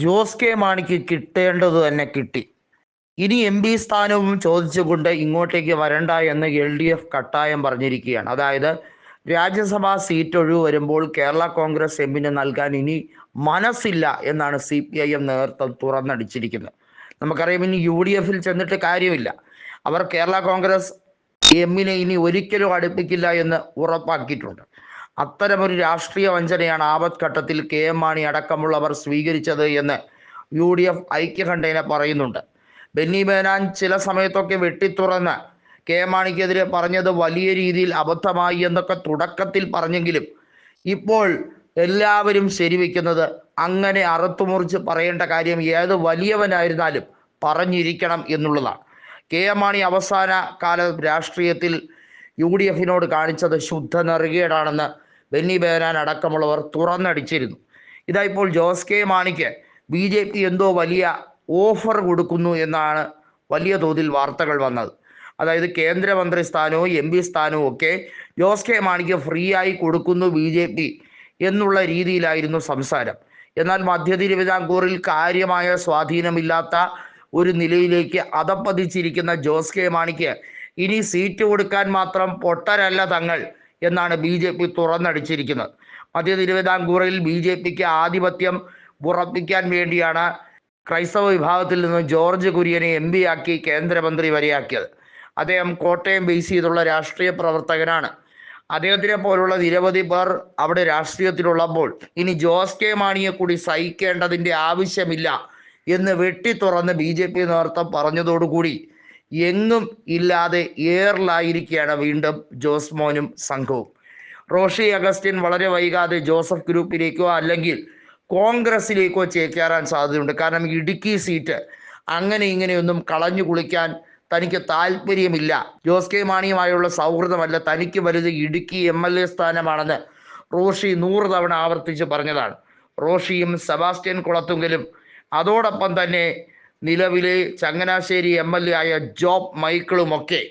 Jose K മാണിക്ക് കിട്ടേണ്ടത് തന്നെ കിട്ടി. ഇനി എം പി സ്ഥാനവും ചോദിച്ചുകൊണ്ട് ഇങ്ങോട്ടേക്ക് വരണ്ട എന്ന് LDF കട്ടായം പറഞ്ഞിരിക്കുകയാണ്. അതായത് രാജ്യസഭാ സീറ്റ് ഒഴിവ് വരുമ്പോൾ കേരള കോൺഗ്രസ് എമ്മിന് നൽകാൻ ഇനി മനസ്സില്ല എന്നാണ് CPIM നേതൃത്വം തുറന്നടിച്ചിരിക്കുന്നത്. നമുക്കറിയാം, ഇനി UDF ചെന്നിട്ട് കാര്യമില്ല. അവർ കേരള കോൺഗ്രസ് എമ്മിനെ ഇനി ഒരിക്കലും അടുപ്പിക്കില്ല എന്ന് ഉറപ്പാക്കിയിട്ടുണ്ട്. അത്തരമൊരു രാഷ്ട്രീയ വഞ്ചനയാണ് ആപത്ഘട്ടത്തിൽ KM മാണി അടക്കമുള്ളവർ സ്വീകരിച്ചത് എന്ന് UDF ഐക്യകണ്ഠേന പറയുന്നുണ്ട്. ബെന്നി ബെഹനാൻ ചില സമയത്തൊക്കെ വെട്ടിത്തുറന്ന് KM മാണിക്കെതിരെ പറഞ്ഞത് വലിയ രീതിയിൽ അബദ്ധമായി എന്നൊക്കെ തുടക്കത്തിൽ പറഞ്ഞെങ്കിലും ഇപ്പോൾ എല്ലാവരും ശരിവെക്കുന്നത് അങ്ങനെ അറുത്തുമുറിച്ച് പറയേണ്ട കാര്യം ഏത് വലിയവനായിരുന്നാലും പറഞ്ഞിരിക്കണം എന്നുള്ളതാണ്. KM മാണി അവസാന കാല രാഷ്ട്രീയത്തിൽ UDF കാണിച്ചത് ശുദ്ധ നെറുകേടാണെന്ന് ബെന്നി ബെഹനാൻ അടക്കമുള്ളവർ തുറന്നടിച്ചിരുന്നു. ഇതാ ഇപ്പോൾ ജോസ് കെ മാണിക്ക് BJP എന്തോ വലിയ ഓഫർ കൊടുക്കുന്നു എന്നാണ് വലിയ തോതിൽ വാർത്തകൾ വന്നത്. അതായത് കേന്ദ്രമന്ത്രി സ്ഥാനവും MP സ്ഥാനവും ഒക്കെ ജോസ് കെ മാണിക്ക് ഫ്രീ ആയി കൊടുക്കുന്നു BJP എന്നുള്ള രീതിയിലായിരുന്നു സംസാരം. എന്നാൽ മധ്യ തിരുവിതാംകൂറിൽ കാര്യമായ സ്വാധീനമില്ലാത്ത ഒരു നിലയിലേക്ക് അധപ്പതിച്ചിരിക്കുന്ന ജോസ് കെ മാണിക്ക് ഇനി സീറ്റ് കൊടുക്കാൻ മാത്രം പൊട്ടരല്ല തങ്ങൾ എന്നാണ് BJP തുറന്നടിച്ചിരിക്കുന്നത്. മധ്യ തിരുവിതാംകൂറിൽ BJPക്ക് ആധിപത്യം ഉറപ്പിക്കാൻ വേണ്ടിയാണ് ക്രൈസ്തവ വിഭാഗത്തിൽ നിന്ന് ജോർജ് കുര്യനെ MP ആക്കി കേന്ദ്രമന്ത്രി വരെയാക്കിയത്. അദ്ദേഹം കോട്ടയം ബേസ് ചെയ്തുള്ള രാഷ്ട്രീയ പ്രവർത്തകനാണ്. അദ്ദേഹത്തിനെ പോലുള്ള നിരവധി പേർ അവിടെ രാഷ്ട്രീയത്തിലുള്ളപ്പോൾ ഇനി ജോസ് കെ മാണിയെ കൂടി സഹിക്കേണ്ടതിൻ്റെ ആവശ്യമില്ല എന്ന് വെട്ടിത്തുറന്ന് BJP നേതൃത്വം പറഞ്ഞതോടുകൂടി എങ്ങും ഇല്ലാതെ എയറിലായിരിക്കുകയാണ് വീണ്ടും ജോസ് മോനും സംഘവും. റോഷി അഗസ്റ്റിൻ വളരെ വൈകാതെ ജോസഫ് ഗ്രൂപ്പിലേക്കോ അല്ലെങ്കിൽ കോൺഗ്രസിലേക്കോ ചേക്കേറാൻ സാധ്യതയുണ്ട്. കാരണം ഇടുക്കി സീറ്റ് അങ്ങനെ ഇങ്ങനെയൊന്നും കളഞ്ഞു കുളിക്കാൻ തനിക്ക് താല്പര്യമില്ല. ജോസ് കെ മാണിയുമായുള്ള സൗഹൃദമല്ല, തനിക്ക് വലുത് ഇടുക്കി MLA സ്ഥാനമാണെന്ന് റോഷി 100 തവണ ആവർത്തിച്ച് പറഞ്ഞതാണ്. റോഷിയും സെബാസ്റ്റ്യൻ കുളത്തുങ്കലും അതോടൊപ്പം തന്നെ നിലവിലെ ചങ്ങനാശ്ശേരി MLA ആയ ജോബ് മൈക്കിളുമൊക്കെ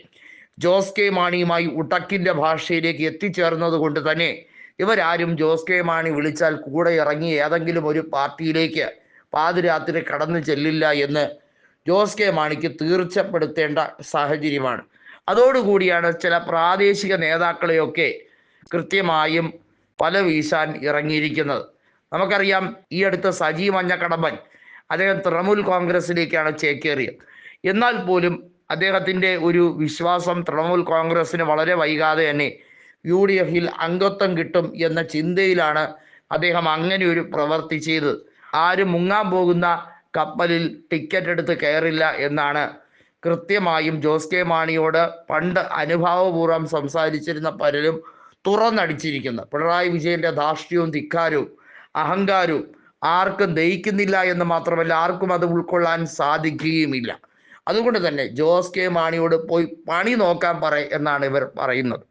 ജോസ് കെ മാണിയുമായി ഉടക്കിൻ്റെ ഭാഷയിലേക്ക് എത്തിച്ചേർന്നത് കൊണ്ട് തന്നെ ഇവരാരും ജോസ് കെ മാണി വിളിച്ചാൽ കൂടെ ഇറങ്ങി ഏതെങ്കിലും ഒരു പാർട്ടിയിലേക്ക് പാതിരാത്രി കടന്നു ചെല്ലില്ല എന്ന് ജോസ് കെ മാണിക്ക് തീർച്ചപ്പെടുത്തേണ്ട സാഹചര്യമാണ്. അതോടുകൂടിയാണ് ചില പ്രാദേശിക നേതാക്കളെയൊക്കെ കൃത്യമായും വല വീശാൻ ഇറങ്ങിയിരിക്കുന്നത്. നമുക്കറിയാം, ഈ അടുത്ത് സജി മഞ്ഞക്കടമ്പൻ അദ്ദേഹം തൃണമൂൽ കോൺഗ്രസിലേക്കാണ് ചേക്കേറിയത്. എന്നാൽ പോലും അദ്ദേഹത്തിൻ്റെ ഒരു വിശ്വാസം തൃണമൂൽ കോൺഗ്രസ്സിന് വളരെ വൈകാതെ തന്നെ UDF അംഗത്വം കിട്ടും എന്ന ചിന്തയിലാണ് അദ്ദേഹം അങ്ങനെ ഒരു പ്രവൃത്തി ചെയ്തത്. ആരും മുങ്ങാൻ പോകുന്ന കപ്പലിൽ ടിക്കറ്റ് എടുത്ത് കയറില്ല എന്നാണ് കൃത്യമായും ജോസ് കെ മാണിയോട് പണ്ട് അനുഭാവപൂർവ്വം സംസാരിച്ചിരുന്ന പലരും തുറന്നടിച്ചിരിക്കുന്നത്. പിണറായി വിജയൻ്റെ ധാർഷ്ട്യവും ധിക്കാരവും അഹങ്കാരവും ആർക്കും ദഹിക്കുന്നില്ല എന്ന് മാത്രമല്ല, ആർക്കും അത് ഉൾക്കൊള്ളാൻ സാധിക്കുകയുമില്ല. അതുകൊണ്ട് തന്നെ ജോസ് കെ മാണിയോട് പോയി പണി നോക്കാൻ എന്നാണ് ഇവർ പറയുന്നത്.